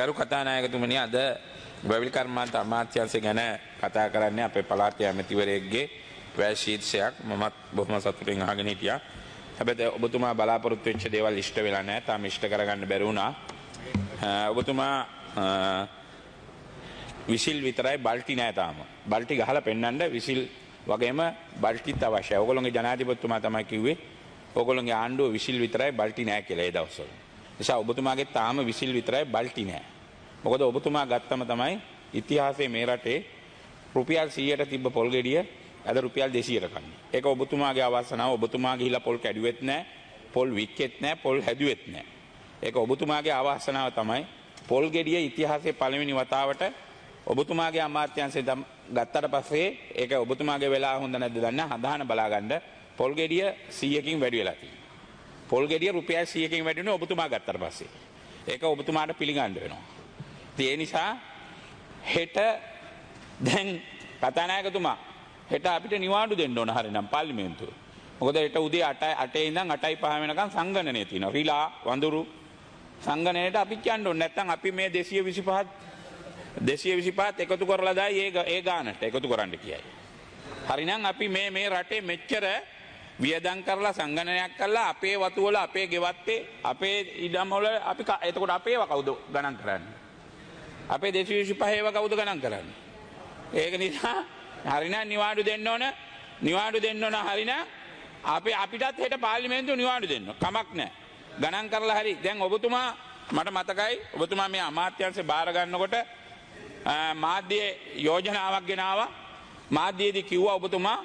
ගරු කතානායකතුමනි අද වැවිලි කර්මාන්ත අමාත්‍යාංශය ගැන කතා කරන්නේ අපේ පළාත් ඇමතිවරයෙක්ගේ වැය ශීර්ෂයක් මමත් බොහොම සතුටින් අහගෙන හිටියා. හැබැයි ඔබතුමා බලාපොරොත්තු වෙච්ච දේවල් ඉෂ්ට වෙලා නැහැ. තාම ඉෂ්ට කරගන්න බැරි වුණා. ඔබතුමා විසිල් විතරයි බල්ටි නැහැ තාම. බල්ටි ගහලා පෙන්නන්න විසිල් වගේම බල්ටිත් අවශ්‍යයි. ඕගොල්ලෝගේ ජනාධිපතිතුමා තමයි කිව්වේ ඕගොල්ලෝගේ ආණ්ඩුව විසිල් විතරයි බල්ටි නැහැ කියලා ඒ දවස්වල. නිසා ඔබතුමාගේ තාම විසිල් විතරයි බල්ටි නැහැ. මොකද ඔබතුමා ගත්තම තමයි ඉතිහාසයේ මේ රටේ රුපියල් 100ට තිබ්බ පොල් ගෙඩිය අද රුපියල් 200ට කන්නේ. ඒක ඔබතුමාගේ අවසනාව. ඔබතුමා ගිහිලා පොල් කැඩුවෙත් නැහැ, පොල් වික්කෙත් නැහැ, පොල් හැදුවෙත් නැහැ. ඒක ඔබතුමාගේ අවසනාව තමයි පොල් ගෙඩිය ඉතිහාසයේ පළවෙනි වතාවට ඔබතුමාගේ අමාත්‍යාංශය ගත්තට පස්සේ ඒක ඔබතුමාගේ වෙලා හොඳ නැද්ද දන්නේ හදාන බලාගන්න පොල් ගෙඩිය 100කින් වැඩි වෙලා තියෙනවා. පොල් ගෙඩිය රුපියල් 100කින් වැඩි වෙනවා ඔබතුමා ගත්තට පස්සේ. ඒක ඔබතුමාට පිළිගන්න වෙනවා. ඒ නිසා හෙට දැන් කතානායකතුමා හෙට අපිට නිවාඩු දෙන්න ඕන හරිනම් පාර්ලිමේන්තුව. මොකද හෙට උදේ 8 ඉඳන් 8:05 වෙනකන් සංගණනය තියෙනවා. රිලා වඳුරු සංගණනයට අපි කියන්න ඕනේ. නැත්නම් අපි මේ 225ත් එකතු කරලා දායි ඒ ගානට එකතු කරන්න කියයි. හරිනම් අපි මේ රටේ මෙච්චර වියදම් කරලා සංගණනයක් කරලා අපේ වතු වල අපේ ගෙවත්තේ අපේ ඉඩම් වල අපි එතකොට අපේව කවුද ගණන් කරන්නේ? අපේ 225 ඒවා කවුද ගණන් කරන්නේ? ඒක නිසා හරිනම් නිවාඩු දෙන්න ඕන. නිවාඩු දෙන්න ඕන හරිනම් අපිටත් හෙට පාර්ලිමේන්තුව නිවාඩු දෙන්න. කමක් නැහැ. ගණන් කරලා හරි. දැන් ඔබතුමා මට මතකයි ඔබතුමා මේ අමාත්‍යාංශය බාර ගන්නකොට මාධ්‍යයේ යෝජනාවක් ගෙනාවා. මාධ්‍යයේදී කිව්වා ඔබතුමා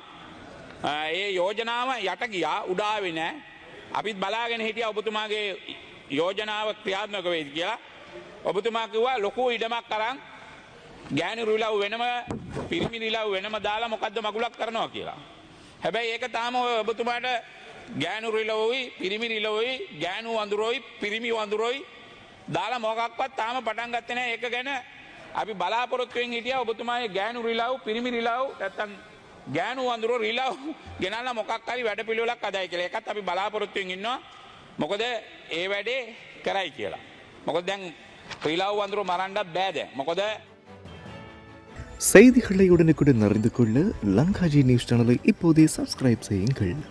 ඒ යෝජනාව යට ගියා උඩ ආවේ නැහැ. අපිත් බලාගෙන හිටියා ඔබතුමාගේ යෝජනාව ක්‍රියාත්මක වෙයිද කියලා. ඔබතුමා කිව්වා ලොකු ඉඩමක් අරන් ගෑනු රිලව් වෙනම පිරිමි රිලව් වෙනම දාලා මොකද්ද මගුලක් කරනවා කියලා. හැබැයි ඒක තාම ඔබතුමාට ගෑනු රිලව්යි පිරිමි රිලව්යි ගෑනු වඳුරෝයි පිරිමි වඳුරෝයි දාලා මොකක්වත් තාම පටන් ගත්තේ නැහැ. ඒක ගැන අපි බලාපොරොත්තු වෙමින් හිටියා ඔබතුමාගේ ගෑනු රිලව් පිරිමි රිලව් නැත්තම් ගෑනු වඳුරෝ රිලව් ගෙනල්ලා මොකක් හරි වැඩපිළිවෙලක් අදයි කියලා. ඒකත් අපි බලාපොරොත්තු වෙමින් ඉන්නවා. මොකද ඒ වැඩේ කරයි කියලා. මොකද දැන් රිලව් වඳුරෝ මරන්නත් බෑ දැන්. මොකද செய்திகளை உடனுக்குடன் அறிந்து கொள்ள லங்காஜி நியூஸ் சேனலை இப்போதே சப்ஸ்கிரைப் செய்யுங்கள்.